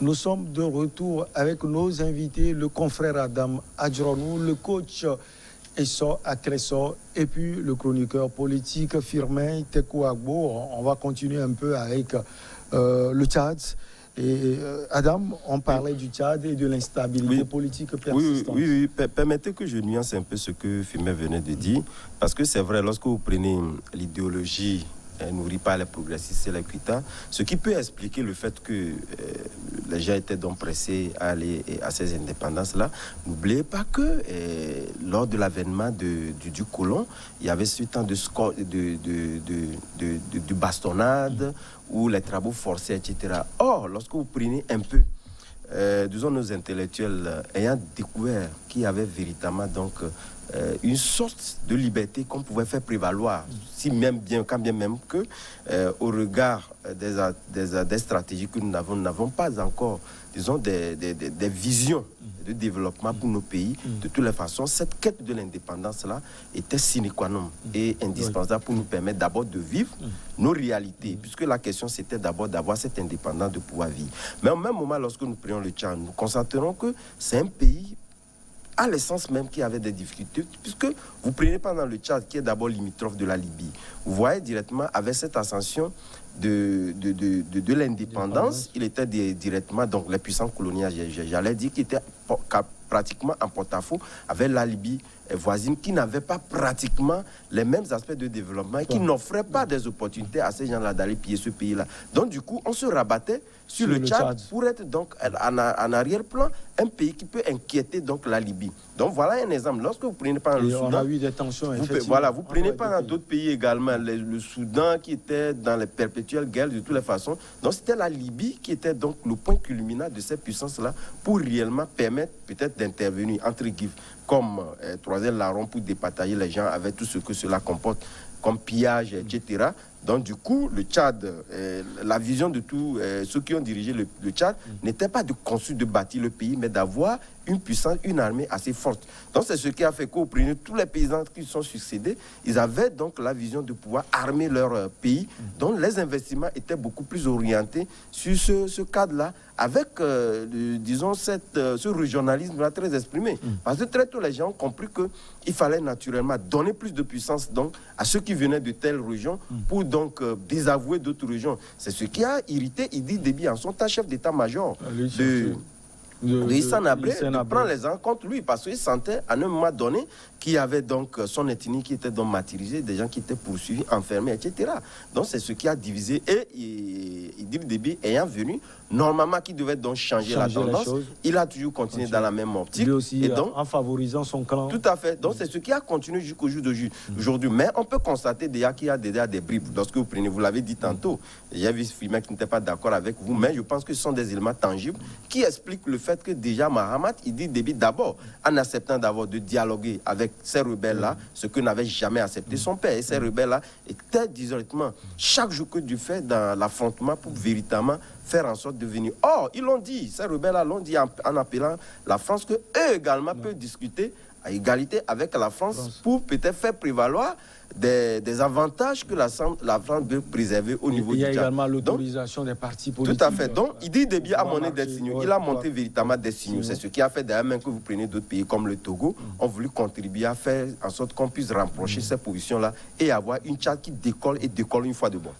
Nous sommes de retour avec nos invités, le confrère Adam Adjronou, le coach Esso Akresso et puis le chroniqueur politique Firmin Tekouagbo. On va continuer un peu avec le Tchad. Et Adam, on parlait du Tchad et de l'instabilité politique persistante. Oui. Permettez que je nuance un peu ce que Firmin venait de dire, parce que c'est vrai, lorsque vous prenez l'idéologie nourrit pas les progressistes et les cuitas, ce qui peut expliquer le fait que les gens étaient donc pressés à aller à ces indépendances-là. N'oubliez pas que lors de l'avènement du colon, il y avait ce temps de bastonnade ou les travaux forcés, etc. Or, lorsque vous prenez un peu, disons nos intellectuels ayant découvert qu'il y avait véritablement donc une sorte de liberté qu'on pouvait faire prévaloir, si même bien, quand bien même que au regard des stratégies que nous n'avons pas encore, disons des visions de développement pour nos pays. De toutes les façons, cette quête de l'indépendance-là était sine qua non et indispensable pour nous permettre d'abord de vivre nos réalités, puisque la question c'était d'abord d'avoir cette indépendance, de pouvoir vivre. Mais au même moment, lorsque nous prenons le Tchad, nous constaterons que c'est un pays à l'essence même qui avait des difficultés, puisque vous prenez pendant le Tchad, qui est d'abord limitrophe de la Libye, vous voyez directement, avec cette ascension de l'indépendance, il était directement, donc les puissances coloniales, j'allais dire, qui étaient pratiquement en porte-à-faux avec la Libye voisine, qui n'avait pas pratiquement les mêmes aspects de développement et qui n'offrait pas des opportunités à ces gens-là d'aller piller ce pays-là. Donc du coup, on se rabattait sur le Tchad pour être donc en arrière-plan un pays qui peut inquiéter donc la Libye. Donc voilà un exemple. Lorsque vous prenez par le Soudan, on a eu des tensions. Vous prenez pas dans d'autres pays également, le Soudan qui était dans les perpétuelles guerres de toutes les façons. Donc c'était la Libye qui était donc le point culminant de cette puissance-là pour réellement permettre peut-être d'intervenir entre guillemets comme troisième larron pour départager les gens avec tout ce que cela comporte comme pillage, etc. Donc du coup, le Tchad, la vision de tous ceux qui ont dirigé le Tchad n'était pas de construire, de bâtir le pays, mais d'avoir une puissance, une armée assez forte. Donc c'est ce qui a fait qu'au premier, tous les paysans qui sont succédés, ils avaient donc la vision de pouvoir armer leur pays. Donc les investissements étaient beaucoup plus orientés sur ce cadre-là, avec, disons, ce régionalisme-là très exprimé. Parce que très tôt, les gens ont compris qu'il fallait naturellement donner plus de puissance donc, à ceux qui venaient de telle région pour donc désavouer d'autres régions. C'est ce qui a irrité Idriss Déby en son temps chef d'état-major de Issa Nabré, de prendre les gens contre lui, parce qu'il sentait à un moment donné qu'il y avait donc son ethnie qui était donc martyrisée, des gens qui étaient poursuivis, enfermés, etc. Donc c'est ce qui a divisé. Et Idriss Déby ayant venu, normalement qui devait donc changer la tendance, il a toujours continué dans la même optique. Lui aussi, et donc, en favorisant son clan. Tout à fait. Donc c'est ce qui a continué jusqu'au jour d'aujourd'hui. Mais on peut constater déjà qu'il y a déjà des bribes. Lorsque vous prenez, vous l'avez dit tantôt, il y a vu ce film qui n'était pas d'accord avec vous, mais je pense que ce sont des éléments tangibles qui expliquent le fait que déjà Mahamat, Idriss Déby d'abord, en acceptant d'abord de dialoguer avec ces rebelles-là, ce que n'avait jamais accepté son père. Et ces rebelles-là étaient directement chaque jour que du fait dans l'affrontement pour véritablement faire en sorte de venir. Or, ils l'ont dit, ces rebelles-là l'ont dit en appelant la France qu'eux également peuvent discuter à égalité avec la France pour peut-être faire prévaloir des avantages que la France veut préserver au niveau du Tchad. Il y a également l'autorisation des partis politiques. Tout à fait. Donc, Idriss Déby a monté des signaux. Il a monté véritablement des signaux. C'est ce qui a fait d'ailleurs même que vous prenez d'autres pays comme le Togo, ont voulu contribuer à faire en sorte qu'on puisse rapprocher ces positions-là et avoir une Tchad qui décolle et décolle une fois de bon.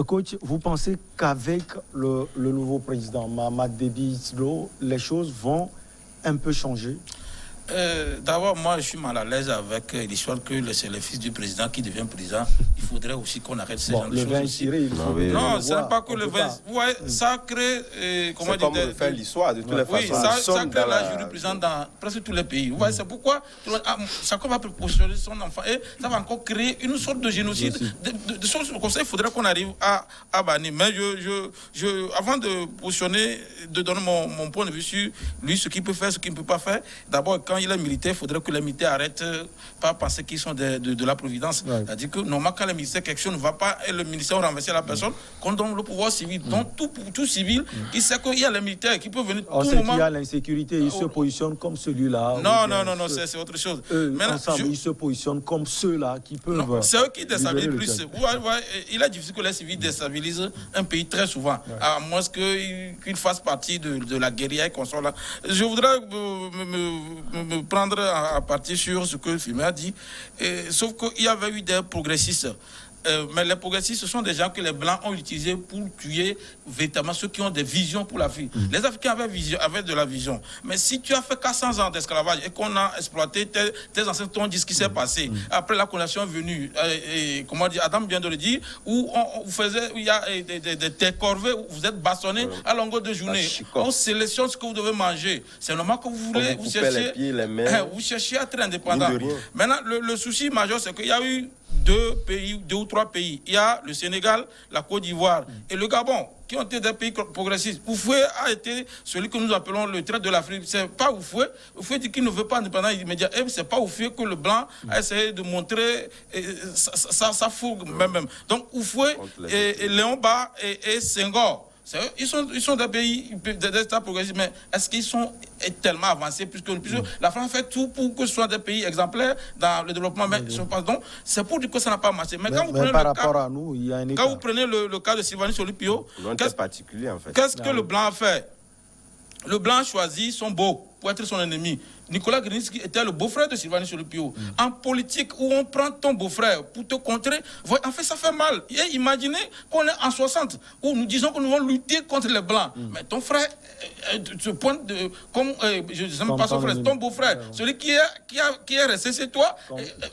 Coach, vous pensez qu'avec le nouveau président Mahamat Déby Itno, les choses vont un peu changer? D'abord, moi, je suis mal à l'aise avec l'histoire que c'est le fils du président qui devient président. Il faudrait aussi qu'on arrête ces gens de choses aussi. Non, ce n'est pas que le vin. Ouais, ça crée... comment dire, comme faire l'histoire de toutes les façons. Oui, ça crée la jurisprudence dans presque tous les pays. Vous voyez, c'est pourquoi chacun va positionner son enfant et ça va encore créer une sorte de génocide. De choses comme ça, il faudrait qu'on arrive à bannir. Mais avant de positionner, de donner mon point de vue sur lui, ce qu'il peut faire, ce qu'il ne peut pas faire, d'abord, quand quand il est militaire, il faudrait que les militaires arrêtent pas penser qu'ils sont de la providence. Ouais. C'est-à-dire que normalement, quand les militaires, quelque chose ne va pas et le ministère renverser la personne, qu'on donne le pouvoir civil. Donc tout civil, il sait qu'il y a les militaires qui peuvent venir tout moment. Qu'il y a l'insécurité, ils se positionnent comme celui-là. Non, c'est autre chose. Ensemble, ils se positionnent comme ceux-là qui peuvent. C'est eux qui déstabilisent plus. Il est difficile que les civils déstabilisent un pays très souvent, à moins qu'ils fassent partie de la guérilla et qu'on soit là. Je voudrais me prendre à partir sur ce que le film a dit, sauf qu'il y avait eu des progressistes. Mais les progressistes, ce sont des gens que les Blancs ont utilisés pour tuer véritablement ceux qui ont des visions pour l'Afrique. Les Africains avaient de la vision. Mais si tu as fait 400 ans d'esclavage et qu'on a exploité, tes ancêtres t'ont dit ce qui s'est passé. Après la colonisation est venue, comment dire, Adam vient de le dire, où il y a des corvées où vous êtes bastonnés à longueur de journée. On sélectionne ce que vous devez manger. C'est normal que vous voulez, vous cherchez, les pieds, les mains, vous cherchez à être indépendant. Maintenant, le souci majeur, c'est qu'il y a eu deux ou trois pays. Il y a le Sénégal, la Côte d'Ivoire et le Gabon, qui ont été des pays progressistes. Oufoué a été celui que nous appelons le traître de l'Afrique. C'est pas Oufoué. Oufoué dit qu'il ne veut pas indépendance immédiate. Et c'est pas Oufoué que le Blanc a essayé de montrer sa fougue même. Donc Oufoué et Léon Ba et Senghor, ils sont des pays, des États progressistes, mais est-ce qu'ils sont tellement avancés puisque la France fait tout pour que ce soit des pays exemplaires dans le développement, mais donc c'est pour dire que ça n'a pas marché. Mais quand vous prenez vous prenez le cas de Sylvanie Solupio, qu'est-ce que le Blanc a fait? Le Blanc a choisi son beau pour être son ennemi. Nicolas Grunitzky était le beau-frère de Sylvanie Solupio. En politique, où on prend ton beau-frère pour te contrer, en fait, ça fait mal. Et imaginez qu'on est en 60, où nous disons que nous allons lutter contre les Blancs. Mais ton frère, ce point de, comme, je ne sais pas son frère, ton beau-frère, celui qui est resté chez toi,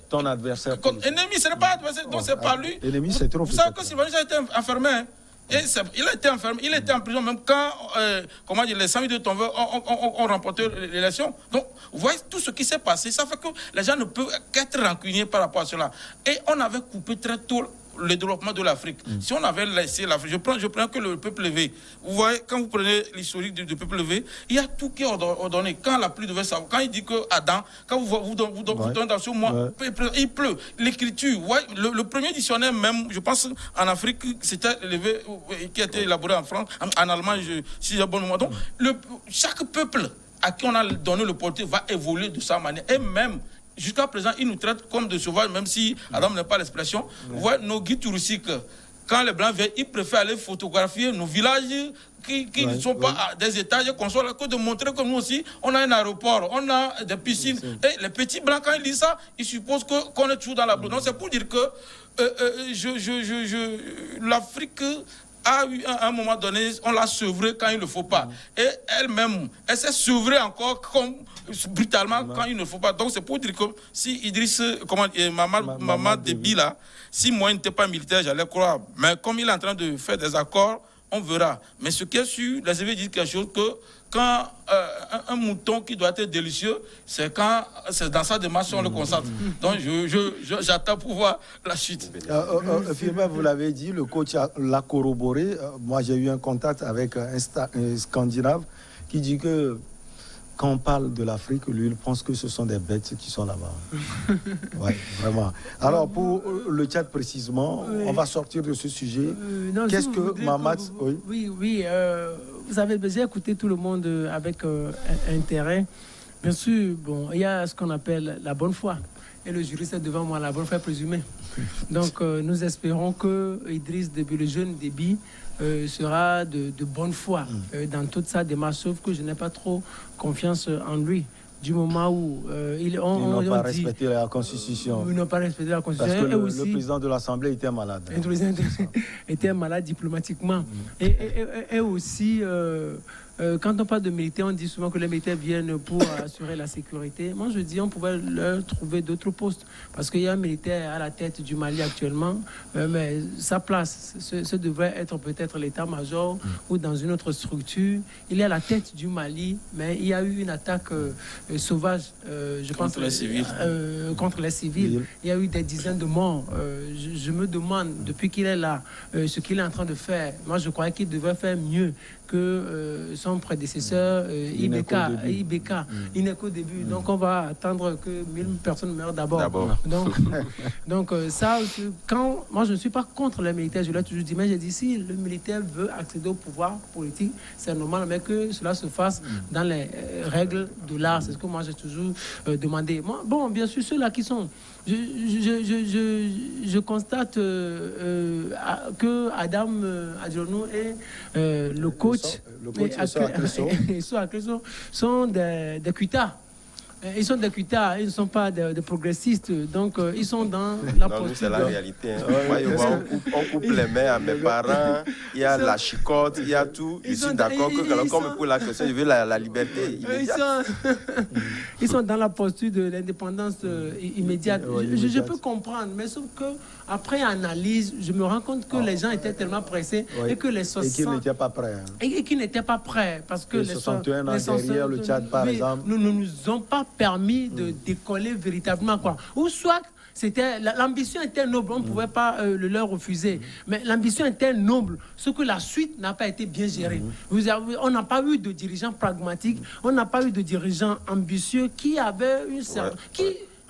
ton adversaire. Ennemi, ce n'est pas adversaire, donc c'est pas lui. Ennemi, c'est trop. Vous savez que Sylvanie a été enfermé. Et il a été enfermé, il était en prison même quand les 100 000 de Tonveur ont remporté l'élection. Donc, vous voyez tout ce qui s'est passé, ça fait que les gens ne peuvent qu'être rancuniers par rapport à cela. Et on avait coupé très tôt le développement de l'Afrique. Si on avait laissé l'Afrique, je prends que le peuple levé. Vous voyez, quand vous prenez l'historique du peuple levé, il y a tout qui est ordonné. Quand la pluie devait savoir, quand il dit que Adam, quand vous donnez dans ce mois, il pleut. L'écriture, le premier dictionnaire même, je pense en Afrique, c'était élevé, qui a été élaboré en France, en Allemagne, si j'ai bon moment. Donc, chaque peuple à qui on a donné le portée va évoluer de sa manière. Et même jusqu'à présent, ils nous traitent comme de sauvages, même si Adam n'a pas l'expression. Vous voyez, nos guides touristiques, quand les Blancs viennent, ils préfèrent aller photographier nos villages qui ne sont pas à des étages qu'on soit là, que de montrer que nous aussi, on a un aéroport, on a des piscines. Et les petits Blancs, quand ils lisent ça, ils supposent qu'on est toujours dans la boue. Donc c'est pour dire que l'Afrique a eu à un moment donné, on l'a sevrée quand il ne faut pas. Et elle-même, elle s'est sevrée encore comme brutalement quand il ne faut pas. Donc c'est pour dire que si Idriss, Mamad Déby là, si moi il n'était pas militaire, j'allais croire. Mais comme il est en train de faire des accords, on verra. Mais ce qui est sûr, les événements disent quelque chose que quand un mouton qui doit être délicieux, c'est quand c'est dans sa démarche on le constate. Donc j'attends pour voir la suite. Firmin, vous l'avez dit, le coach l'a corroboré. Moi, j'ai eu un contact avec un Scandinave qui dit que quand on parle de l'Afrique, lui, il pense que ce sont des bêtes qui sont là-bas. Oui, vraiment. Alors, pour le Tchad précisément, on va sortir de ce sujet. Qu'est-ce que Mamad... Oui, vous avez besoin d'écouter tout le monde avec intérêt. Bien sûr, bon, il y a ce qu'on appelle la bonne foi. Et le juriste est devant moi, la bonne foi présumée. Donc, nous espérons que Idriss Déby, le jeune Déby, sera de bonne foi dans toute sa démarche, sauf que je n'ai pas trop confiance en lui. Du moment où ils n'ont pas respecté la Constitution. Ils n'ont pas respecté la Constitution. Parce que le président de l'Assemblée était malade. Le président était malade diplomatiquement. Et aussi, quand on parle de militaires, on dit souvent que les militaires viennent pour assurer la sécurité. Moi, je dis on pouvait leur trouver d'autres postes. Parce qu'il y a un militaire à la tête du Mali actuellement, mais sa place, ce devrait être peut-être l'état-major ou dans une autre structure. Il est à la tête du Mali, mais il y a eu une attaque sauvage, je pense, contre les civils. Il y a eu des dizaines de morts. Je me demande, depuis qu'il est là, ce qu'il est en train de faire. Moi, je croyais qu'il devrait faire mieux que son prédécesseur, Ibeka, il n'est qu'au début. Donc on va attendre que 1000 personnes meurent d'abord. Donc ça, moi je ne suis pas contre les militaires, je l'ai toujours dit, mais j'ai dit si le militaire veut accéder au pouvoir politique, c'est normal, mais que cela se fasse dans les règles de l'art. C'est ce que moi j'ai toujours demandé. Moi, bon, bien sûr, ceux-là qui sont... Je constate que Adam Adjonou et le coach sont des cuitas. Ils sont des cuitas, ils ne sont pas des progressistes, donc ils sont dans la posture. C'est la réalité. Moi, on coupe les mains à mes parents, il y a la chicotte, il y a tout. Je suis d'accord que quand on me pose la question, je veux la liberté immédiate. Ils sont dans la posture de l'indépendance immédiate. Je peux comprendre, mais sauf que après analyse, je me rends compte que les gens étaient tellement pressés et que les 60... Et qu'ils n'étaient pas prêts. Et qu'ils n'étaient pas prêts. Parce que les 61 ans derrière le Tchad, par exemple... ne nous ont pas permis de décoller véritablement, quoi. Ou soit l'ambition était noble, on ne pouvait pas le leur refuser, mais l'ambition était noble, ce que la suite n'a pas été bien gérée. On n'a pas eu de dirigeants pragmatiques, on n'a pas eu de dirigeants ambitieux qui avaient une certaine...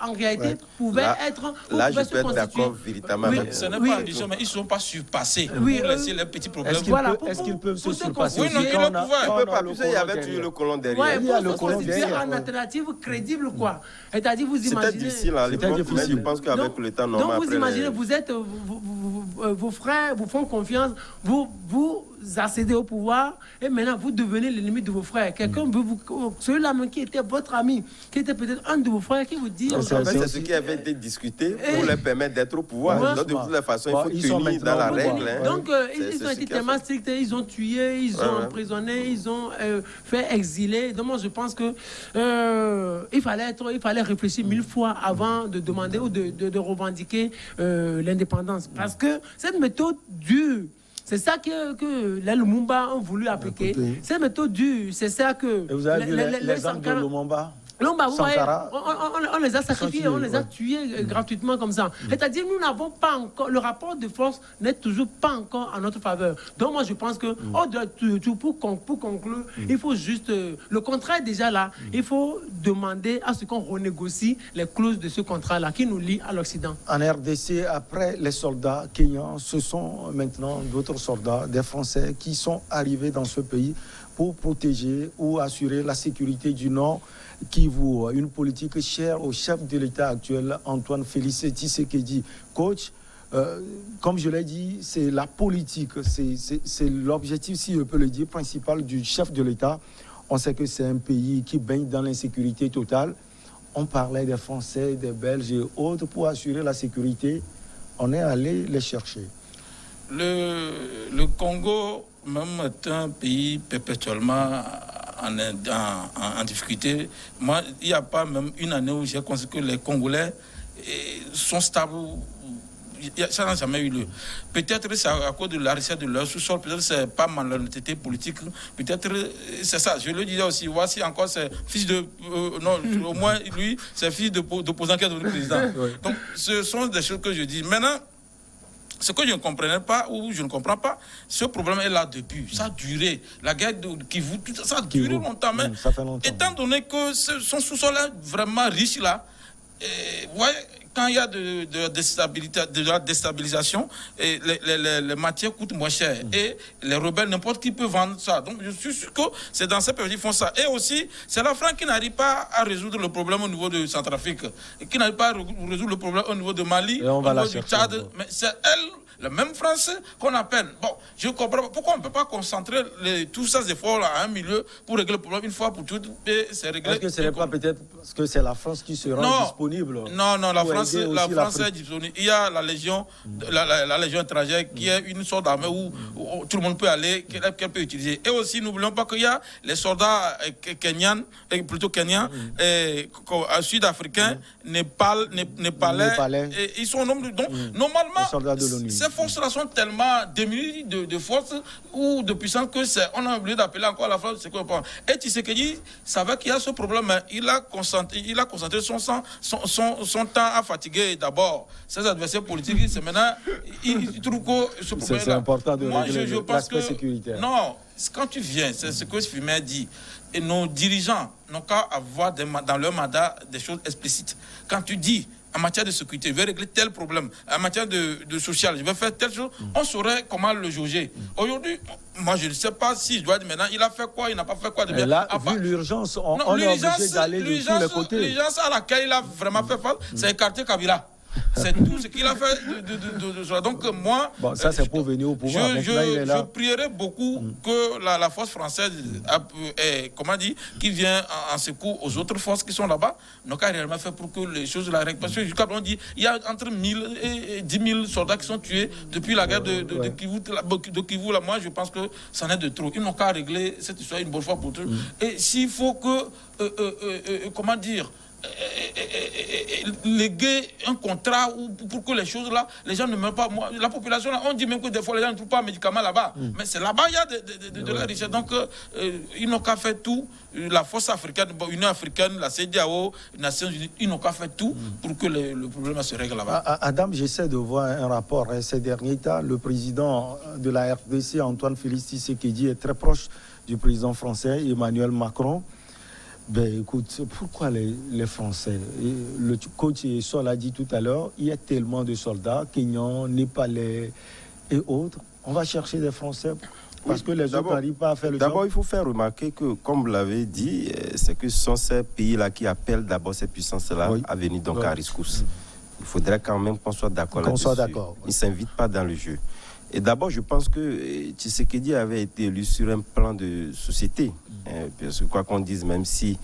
En réalité, pouvait être... Là, je peux être d'accord véritablement. Ce n'est pas ambition, mais ils ne sont pas surpassés pour laisser les petits problèmes. Est-ce qu'ils peuvent se surpasser? Oui, non, ils ne peuvent pas. Il y avait toujours le colon derrière. Il y a le colon derrière. En alternative crédible, quoi. C'est-à-dire, vous imaginez... C'était difficile à l'époque, mais je pense qu'avec le temps normal... Donc, vous imaginez, vous êtes... Vos frères vous font confiance, vous accédez au pouvoir, et maintenant, vous devenez l'ennemi de vos frères. Quelqu'un veut celui-là même qui était votre ami, qui était peut-être un de vos frères, qui vous dit... C'est ce qui avait été discuté pour leur permettre d'être au pouvoir. Donc, de toutes les façons, il faut tenir dans la règle. Donc, ils ont été tellement stricts, ils ont tué, ils ont emprisonné, ils ont fait exiler. Donc, moi, je pense que il fallait réfléchir 1000 fois avant de demander ou de revendiquer l'indépendance. Parce que cette méthode dure. C'est ça que les Lumumba ont voulu appliquer. Cette méthode dure. C'est ça que... Et vous avez vu l'exemple de Lumumba? On les a sacrifiés, on les a tués gratuitement comme ça. C'est-à-dire, nous n'avons pas encore, le rapport de force n'est toujours pas encore en notre faveur. Donc moi, je pense que pour conclure, il faut juste, le contrat est déjà là, il faut demander à ce qu'on renégocie les clauses de ce contrat-là qui nous lie à l'Occident. En RDC, après les soldats kenyans, ce sont maintenant d'autres soldats, des Français qui sont arrivés dans ce pays pour protéger ou assurer la sécurité du Nord, qui vaut une politique chère au chef de l'État actuel, Antoine Félix Tshisekedi. Coach, comme je l'ai dit, c'est la politique, c'est l'objectif, si je peux le dire, principal du chef de l'État. On sait que c'est un pays qui baigne dans l'insécurité totale. On parlait des Français, des Belges et autres pour assurer la sécurité. On est allé les chercher. Le Congo, même est un pays perpétuellement en difficulté. Moi, il n'y a pas même une année où j'ai constaté que les Congolais sont stables. Ça n'a jamais eu lieu. Peut-être c'est à cause de la richesse de leur sous-sol, peut-être c'est pas malhonnêteté politique, peut-être c'est ça. Je le disais aussi, voici encore c'est fils de... non, au moins lui, c'est fils d'opposant qui est devenu président. Donc ce sont des choses que je dis. Maintenant, ce que je ne comprenais pas, ou je ne comprends pas, ce problème est là depuis. Ça a duré. La guerre de Kivu, ça a duré longtemps. Mais ça fait longtemps. Étant donné que son sous-sol est vraiment riche là, vous voyez, quand il y a de la déstabilisation, et les matières coûtent moins cher. Et les rebelles, n'importe qui peut vendre ça. Donc je suis sûr que c'est dans ces pays qu'ils font ça. Et aussi, c'est la France qui n'arrive pas à résoudre le problème au niveau de Centrafrique, et qui n'arrive pas à résoudre le problème au niveau de Mali, au niveau du Tchad. Mais c'est elle, la même France qu'on appelle. Bon, je comprends pas pourquoi on ne peut pas concentrer tous ces efforts à un milieu pour régler le problème une fois pour toutes et c'est réglé. Est-ce que ce n'est pas peut-être parce que c'est la France qui se rend disponible? Non, la France est disponible. Il y a la Légion, la Légion étrangère qui est une sorte d'armée où tout le monde peut aller, qu'elle peut utiliser. Et aussi, n'oublions pas qu'il y a les soldats kenyans, sud-africains, népalais, et ils sont au nombre. Donc, normalement, ces forces-là sont tellement démunies de force ou de puissance que on a oublié d'appeler encore la France. Et Tshisekedi savait qu'il y a ce problème. Il a concentré son temps à fatiguer d'abord ses adversaires politiques. C'est maintenant, il trouve que ce problème-là. C'est important de régler l'aspect sécuritaire. Non, quand tu viens, c'est ce que Fumer dit, et nos dirigeants n'ont qu'à avoir dans leur mandat des choses explicites. Quand tu dis, en matière de sécurité, je vais régler tel problème, en matière de social, je vais faire telle chose, on saurait comment le jauger. Aujourd'hui, moi, je ne sais pas si je dois dire maintenant, il a fait quoi, il n'a pas fait quoi de bien. Là, vu l'urgence, on est obligé d'aller de tous les côtés. L'urgence à laquelle il a vraiment fait face, c'est écarter Kabila. C'est tout ce qu'il a fait. Donc moi, bon, ça c'est pour venir au pouvoir. Je prierai beaucoup que la force française, comment dire, qui vient en secours aux autres forces qui sont là-bas, n'ont qu'à réellement fait pour que les choses la règlent. Parce que jusqu'à présent, on dit il y a entre 1000 et 10 000 soldats qui sont tués depuis la guerre de Kivu. Là, moi, je pense que ça n'est de trop. Ils n'ont qu'à régler cette histoire une bonne fois pour toutes. Et s'il faut que, comment dire, léguer un contrat pour que les choses là, les gens ne meurent pas. Moi, la population là, on dit même que des fois les gens ne trouvent pas un médicament là-bas. Mais c'est là-bas il y a de la richesse. Donc ils n'ont qu'à faire tout. La force africaine, l'Union africaine, la CEDEAO, les Nations Unies, ils n'ont qu'à faire tout pour que le problème se règle là-bas. Adam, j'essaie de voir un rapport. Ces derniers temps, le président de la RDC, Antoine Félix Tshisekedi, est très proche du président français Emmanuel Macron. Ben écoute, pourquoi les Français, le coach Essor l'a dit tout à l'heure, il y a tellement de soldats, Kenyans, Népalais et autres. On va chercher des Français parce que les autres n'arrivent pas à faire le job. D'abord, il faut faire remarquer que, comme vous l'avez dit, c'est que ce sont ces pays-là qui appellent d'abord ces puissances-là à venir donc à rescousse. Il faudrait quand même qu'on soit d'accord là-dessus. Ils ne s'invitent pas dans le jeu. Et d'abord, je pense que Tshisekedi avait été élu sur un plan de société. Parce que quoi qu'on dise, même si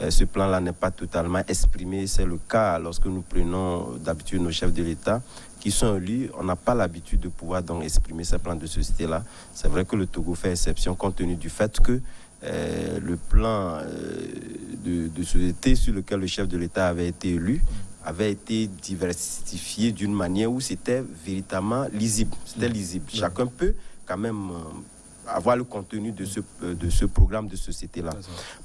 ce plan-là n'est pas totalement exprimé, c'est le cas lorsque nous prenons d'habitude nos chefs de l'État qui sont élus, on n'a pas l'habitude de pouvoir donc exprimer ce plan de société-là. C'est vrai que le Togo fait exception compte tenu du fait que le plan de société sur lequel le chef de l'État avait été élu avait été diversifié d'une manière où c'était véritablement lisible. C'était lisible. Chacun peut quand même avoir le contenu de ce programme de société-là.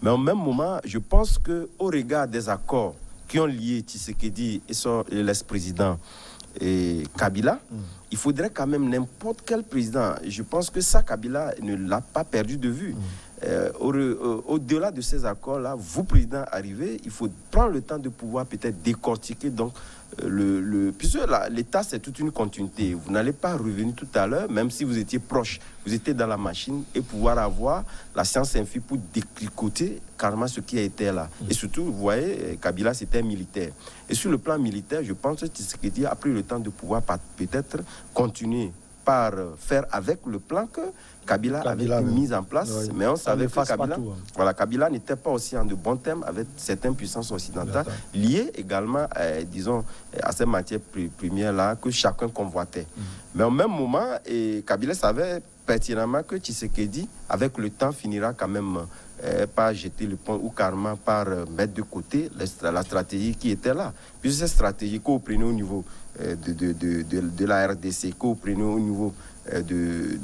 Mais au même moment, je pense qu'au regard des accords qui ont lié Tshisekedi et l'ex-président et Kabila, il faudrait quand même n'importe quel président. Je pense que ça, Kabila ne l'a pas perdu de vue. Au-delà de ces accords-là, vous, président, arrivez, il faut prendre le temps de pouvoir peut-être décortiquer. Donc, puisque l'État, c'est toute une continuité. Vous n'allez pas revenir tout à l'heure, même si vous étiez proche, vous étiez dans la machine, et pouvoir avoir la science infuse pour détricoter carrément ce qui a été là. Et surtout, vous voyez, Kabila, c'était militaire. Et sur le plan militaire, je pense que Tshisekedi a pris le temps de pouvoir peut-être continuer par faire avec le plan que Kabila avait mis en place, mais on savait que Kabila n'était pas aussi en de bons termes avec certaines puissances occidentales, liées également, disons, à ces matières premières-là que chacun convoitait. Mais au même moment, Kabila savait pertinemment que Tshisekedi, avec le temps, finira quand même par jeter le point ou carrément par mettre de côté la stratégie qui était là. Puis cette stratégie qu'on prenait au niveau de la RDC, qu'on prenait au niveau de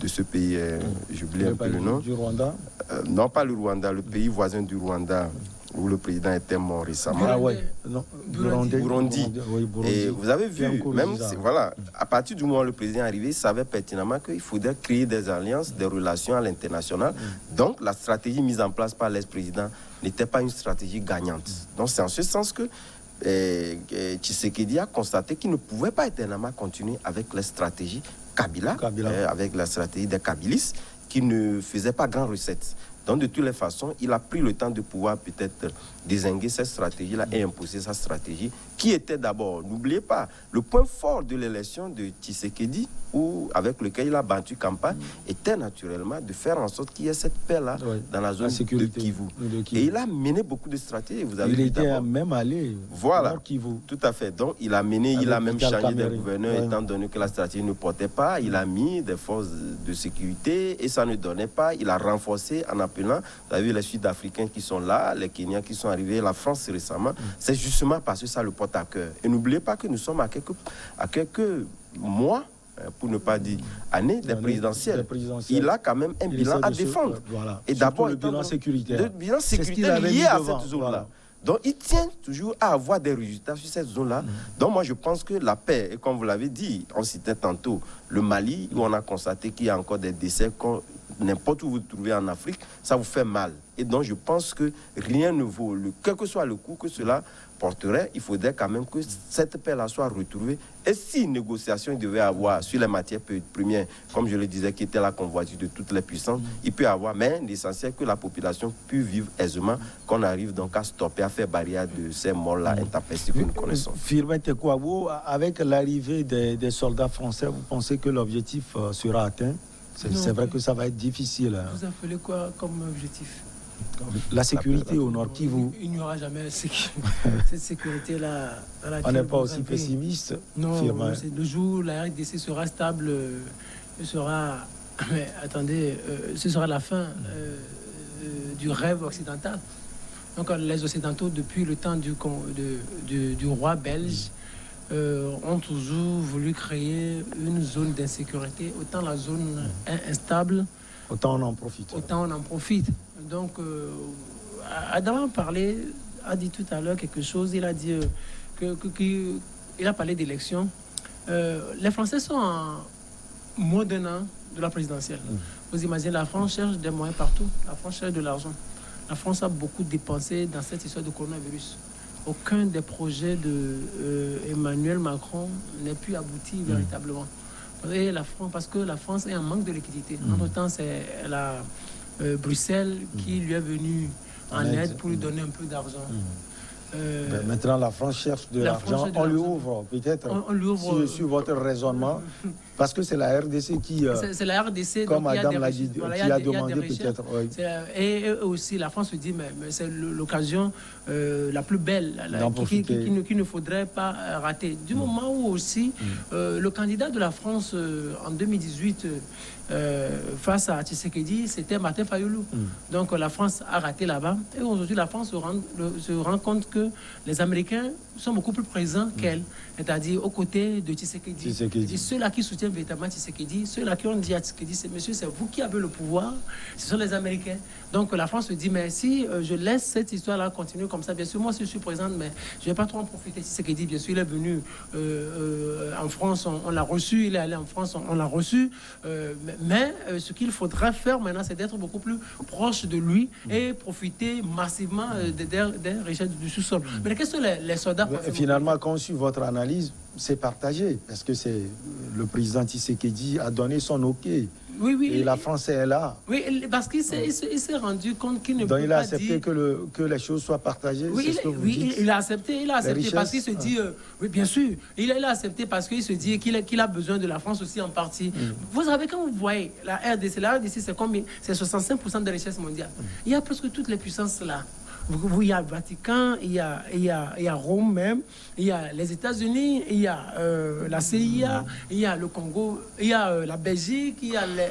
ce pays, j'oublie un peu le nom. Du Rwanda non, pas le Rwanda, le pays voisin du Rwanda, où le président était mort récemment. Ah ouais, non, Burundi. Et vous avez vu, même voilà, à partir du moment où le président est arrivé, il savait pertinemment qu'il faudrait créer des alliances, des relations à l'international. Donc la stratégie mise en place par l'ex-président n'était pas une stratégie gagnante. Donc c'est en ce sens que Tshisekedi a constaté qu'il ne pouvait pas éternellement continuer avec la stratégie Kabila. Avec la stratégie des Kabilistes qui ne faisait pas grand recette. Donc, de toutes les façons, il a pris le temps de pouvoir peut-être dézinguer cette stratégie-là et imposer sa stratégie, qui était d'abord, n'oubliez pas, le point fort de l'élection de Tshisekedi, avec lequel il a battu campagne, était naturellement de faire en sorte qu'il y ait cette paix-là dans la zone de Kivu. Et il a mené beaucoup de stratégies. Vous avez il était même allé nord Kivu. Tout à fait. Donc, il a mené, il a même changé de gouverneur, étant donné que la stratégie ne portait pas. Il a mis des forces de sécurité et ça ne donnait pas. Il a renforcé en appelant, vous avez vu les Sud-Africains qui sont là, les Kenyans qui sont arrivés, la France récemment. C'est justement parce que ça le porte à cœur. Et n'oubliez pas que nous sommes à quelques mois, pour ne pas dire années, des présidentielles. Il a quand même un bilan à défendre. Voilà. Et d'abord, le bilan sécuritaire. Le bilan sécuritaire lié à cette zone-là. Donc, ils tiennent toujours à avoir des résultats sur cette zone-là. Donc, moi, je pense que la paix, et comme vous l'avez dit, on citait tantôt le Mali, où on a constaté qu'il y a encore des décès, n'importe où vous trouvez en Afrique, ça vous fait mal. Et donc, je pense que rien ne vaut, quel que soit le coup que cela porterait, il faudrait quand même que cette paix-là soit retrouvée. Et si une négociation il devait avoir sur les matières premières, comme je le disais, qui était la convoitise de toutes les puissances, il peut y avoir, mais l'essentiel que la population puisse vivre aisément, qu'on arrive donc à stopper, à faire barrière de ces morts-là intempestives que nous connaissons. Firmin Tekouabou, avec l'arrivée des soldats français, vous pensez que l'objectif sera atteint? C'est vrai que ça va être difficile. Vous appelez quoi comme objectif? La sécurité au nord, Il n'y aura jamais cette sécurité-là. On n'est pas aussi pessimiste. Non, le jour où la RDC sera stable, mais attendez, ce sera la fin du rêve occidental. Donc les Occidentaux, depuis le temps du roi belge, ont toujours voulu créer une zone d'insécurité. Autant la zone est instable, autant on en profite. Donc, Adam a dit tout à l'heure quelque chose. Il a dit il a parlé d'élections. Les Français sont en moins d'un an de la présidentielle. Vous imaginez, la France cherche des moyens partout. La France cherche de l'argent. La France a beaucoup dépensé dans cette histoire de coronavirus. Aucun des projets de Emmanuel Macron n'est pu aboutir véritablement. Et la France, parce que la France est en manque de liquidité. Entre-temps, c'est Bruxelles qui lui est venue en aide pour lui donner un peu d'argent. Maintenant, la France cherche de l'argent. On lui ouvre, peut-être, sur votre raisonnement, parce que c'est la RDC qui... c'est la RDC, comme donc, Madame l'a dit, qui a demandé peut-être. Oui. Et aussi, la France se dit, mais c'est l'occasion la plus belle qu'il ne faudrait pas rater. Du moment où aussi, le candidat de la France en 2018... face à Tshisekedi, c'était Martin Fayoulou. Donc la France a raté là-bas. Et aujourd'hui, la France se rend compte que les Américains sont beaucoup plus présents qu'elle. C'est-à-dire aux côtés de Tshisekedi. Ceux-là qui soutiennent véritablement Tshisekedi, ceux-là qui ont dit à Tshisekedi, monsieur, c'est vous qui avez le pouvoir, ce sont les Américains. Donc la France se dit, mais si je laisse cette histoire-là continuer comme ça, bien sûr, moi si je suis présente, mais je ne vais pas trop en profiter. Tshisekedi, bien sûr, il est venu en France, on l'a reçu, il est allé en France, on l'a reçu. Mais ce qu'il faudra faire maintenant, c'est d'être beaucoup plus proche de lui et profiter massivement des richesses du sous-sol. Mais qu'est-ce que les soldats... Finalement, quand on suit votre analyse, c'est partagé, parce que c'est le président Tshisekedi a donné son OK. Oui, et la France est là. Oui, parce qu'il s'est rendu compte qu'il ne peut pas dire... Donc il a accepté que les choses soient partagées. Oui, il a accepté parce qu'il se dit... oui, bien sûr. Il a accepté parce qu'il se dit qu'il a besoin de la France aussi en partie. Vous savez, quand vous voyez la RDC, c'est combien? C'est 65% de richesse mondiale. Il y a presque toutes les puissances là. Il y a le Vatican, il y a Rome même, il y a les États-Unis, il y a la CIA, il y a le Congo, il y a la Belgique, il y a la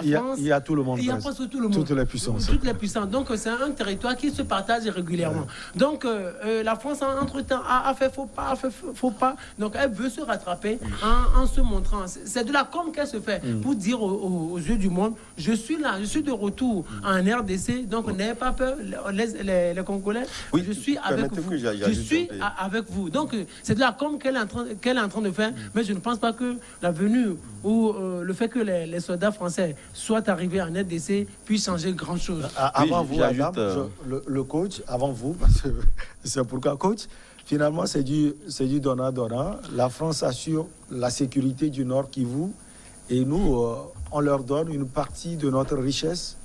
France. Il y a tout le monde. Il y a presque tout le monde. Toutes les puissances. Toutes les puissances. Donc c'est un territoire qui se partage régulièrement. Ouais. Donc la France, entre-temps, a fait faux pas. Donc elle veut se rattraper en se montrant. C'est de la com qu'elle se fait pour dire aux yeux du monde, je suis là, je suis de retour en RDC, donc n'ayez pas peur. Les Congolais, oui, je suis avec vous. Je suis avec vous. Donc, c'est de la com qu'elle est en train de faire, mais je ne pense pas que la venue ou le fait que les soldats français soient arrivés en RDC puisse changer grand-chose. Avant vous, Adam, le coach, avant vous, parce que c'est pourquoi coach, finalement, c'est du donnant-donnant. La France assure la sécurité du Nord Kivu et nous, on leur donne une partie de notre richesse.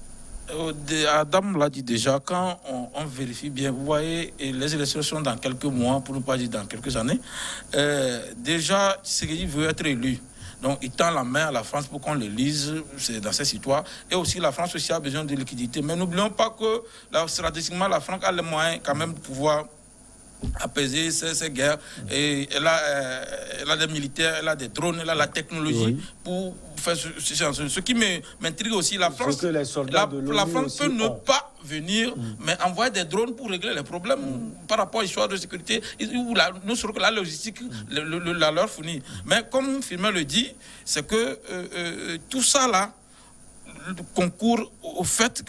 Adam l'a dit déjà, quand on vérifie bien, vous voyez, et les élections sont dans quelques mois, pour ne pas dire dans quelques années, déjà, Tshisekedi veut être élu. Donc, il tend la main à la France pour qu'on le lise, c'est dans cette histoire. Et aussi, la France aussi a besoin de liquidité. Mais n'oublions pas que, stratégiquement, la France a les moyens quand même de pouvoir apaiser ces guerres. Et elle a des militaires, elle a des drones, elle a la technologie pour faire ce qui m'intrigue aussi. La France, la France peut ne pas venir, mais envoyer des drones pour régler les problèmes par rapport à l'histoire de sécurité, où nous serons que la logistique la leur fournit. Mais comme Firmin le dit, c'est que tout ça là, concourt au fait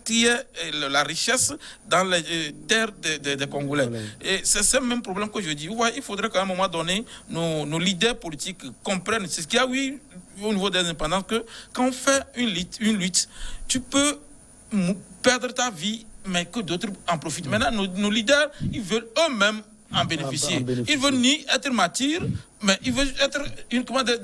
qu'il y ait la richesse dans les terres des Congolais. Et c'est ce même problème que je dis. Vous voyez, il faudrait qu'à un moment donné, nos leaders politiques comprennent. C'est ce qu'il y a, oui, au niveau des indépendances, que quand on fait une lutte, tu peux perdre ta vie, mais que d'autres en profitent. Maintenant, nos leaders, ils veulent eux-mêmes en bénéficier. Ils veulent ni être martyrs, mais ils veulent être uniquement des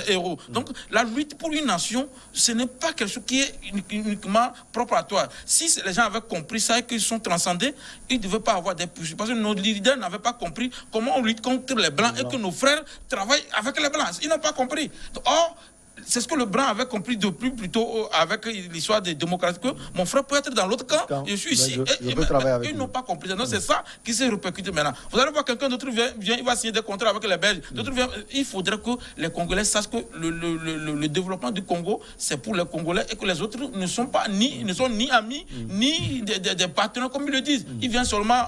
héros. Donc, la lutte pour une nation, ce n'est pas quelque chose qui est uniquement propre à toi. Si les gens avaient compris ça et qu'ils sont transcendés, ils ne devaient pas avoir des poursuites. Parce que nos leaders n'avaient pas compris comment on lutte contre les Blancs et que nos frères travaillent avec les Blancs. Ils n'ont pas compris. Or, c'est ce que le Blanc avait compris depuis plutôt avec l'histoire des démocrates, que mon frère peut être dans l'autre camp, je suis ici. Ils n'ont pas compris. Donc c'est ça qui s'est répercuté maintenant. Vous allez voir quelqu'un d'autre vient, il va signer des contrats avec les Belges. Il faudrait que les Congolais sachent que le développement du Congo, c'est pour les Congolais et que les autres ne sont ni amis, ni des partenaires comme ils le disent. Ils viennent seulement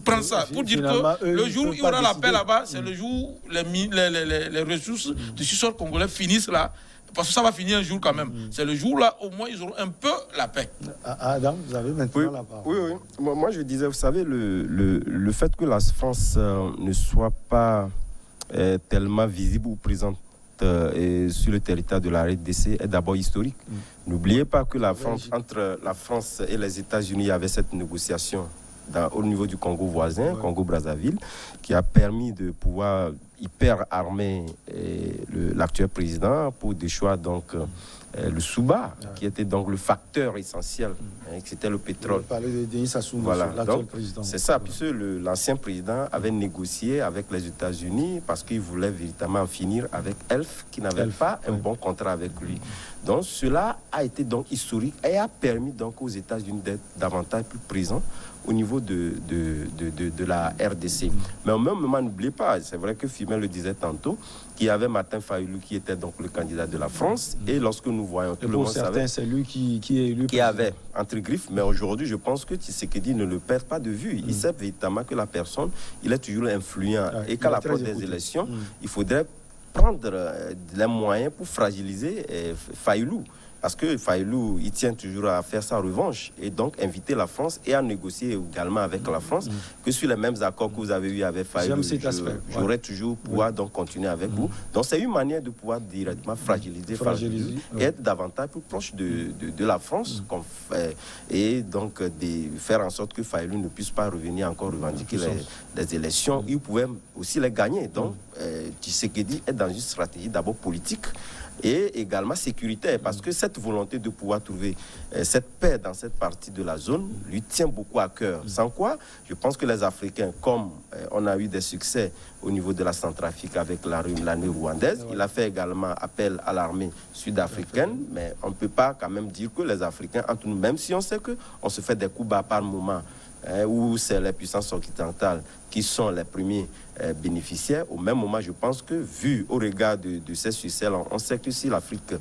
prendre ça pour dire que le jour où il y aura la paix là-bas, c'est le jour où les ressources du sous-sol congolais finissent là, parce que ça va finir un jour quand même. C'est le jour là, au moins, ils auront un peu la paix. Adam, vous avez maintenant la parole. Oui. Moi, je disais, vous savez, le fait que la France ne soit pas tellement visible ou présente sur le territoire de la RDC est d'abord historique. N'oubliez pas que entre la France et les États-Unis, il y avait cette négociation au niveau du Congo voisin, Congo-Brazzaville, qui a permis de pouvoir hyper armer l'actuel président pour déchoir donc le Souba, qui était donc le facteur essentiel, c'était le pétrole. Vous parlez de Denis Sassou Nguesso, voilà, l'actuel président. C'est ça, puisque l'ancien président avait négocié avec les États-Unis parce qu'il voulait véritablement en finir avec Elf, qui n'avait pas un bon contrat avec lui. Donc cela a été donc historique et a permis donc aux États-Unis d'être davantage plus présents au niveau de la RDC. Mais au même moment, n'oubliez pas, c'est vrai que Fimel le disait tantôt, qu'il y avait Martin Fayulu qui était donc le candidat de la France. Et lorsque nous voyons, tout le monde savait, c'est lui qui est élu. Qui avait entre griffes. Mais aujourd'hui, je pense que Tshisekedi ne le perd pas de vue. Il sait véritablement que la personne, il est toujours influent. Et qu'à la porte des élections, il faudrait prendre les moyens pour fragiliser Fayulu. Parce que Fayulu, il tient toujours à faire sa revanche et donc inviter la France et à négocier également avec la France que sur les mêmes accords que vous avez eu avec Fayulu, j'aurais toujours pouvoir donc continuer avec vous. Donc c'est une manière de pouvoir directement fragiliser et être davantage plus proche de la France et donc de faire en sorte que Fayulu ne puisse pas revenir encore revendiquer les élections. Il pouvait aussi les gagner. Donc Tshisekedi est dans une stratégie d'abord politique et également sécuritaire, parce que cette volonté de pouvoir trouver cette paix dans cette partie de la zone lui tient beaucoup à cœur. Sans quoi, je pense que les Africains, comme on a eu des succès au niveau de la Centrafrique avec l'armée rwandaise, il a fait également appel à l'armée sud-africaine, mais on ne peut pas quand même dire que les Africains, entre nous, même si on sait qu'on se fait des coups bas par moment, où c'est les puissances occidentales qui sont les premiers bénéficiaires. Au même moment, je pense que, vu au regard de ces succès, on sait que si l'Afrique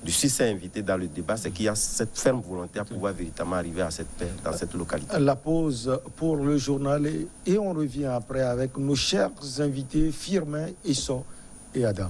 du Sud s'est invitée dans le débat, c'est qu'il y a cette ferme volonté à pouvoir véritablement arriver à cette paix dans cette localité. La pause pour le journal et on revient après avec nos chers invités Firmin, Esso et Adam.